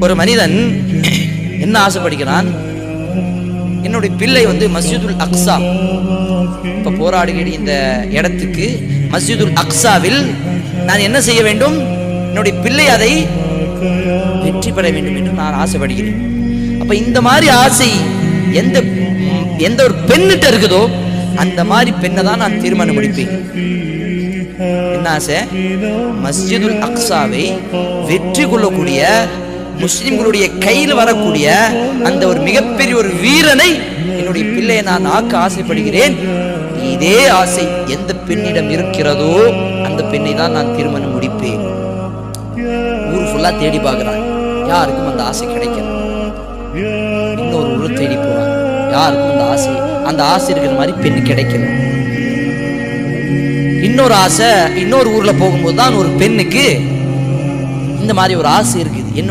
ஒரு மனிதன் என்ன ஆசைப்படுகிறான், என்னுடைய பிள்ளை மஸ்ஜிதுல் அக்ஸா, இப்ப போராடுகிற இந்த இடத்துக்கு மஸ்ஜிதுல் அக்ஸாவில் நான் என்ன செய்ய வேண்டும், என்னுடைய பிள்ளை அதை வெற்றி பெற வேண்டும் என்று நான் ஆசைப்படுகிறேன். அப்ப இந்த மாதிரி ஆசை எந்த ஒரு பெண்ணிட்ட இருக்குதோ அந்த மாதிரி பெண்ணை தான் நான் திருமணம் முடிப்பேன். என்ன ஆசை? மஸ்ஜிதுல் அக்ஸாவை வெற்றி கொள்ளக்கூடிய, முஸ்லிம்களுடைய கையில் வரக்கூடிய அந்த ஒரு மிகப்பெரிய ஒரு வீரனை என்னுடைய பிள்ளையை நான் ஆக்க ஆசைப்படுகிறேன். இதே ஆசை எந்த பெண்ணிடம் இருக்கிறதோ அந்த பெண்ணை தான் நான் திருமணம் முடிப்பேன். ஊர் ஃபுல்லா தேடி பார்க்கிறான், யாருக்கும் அந்த ஆசை கிடைக்கல. இன்னொரு ஊர் தேடி போறான், யாருக்கும் அந்த ஆசை இருக்கிற மாதிரி பெண் கிடைக்கல. இன்னொரு ஆசை, இன்னொரு ஊர்ல போகும்போது தான் ஒரு பெண்ணுக்கு இந்த மாதிரி ஒரு ஆசை இருக்கு.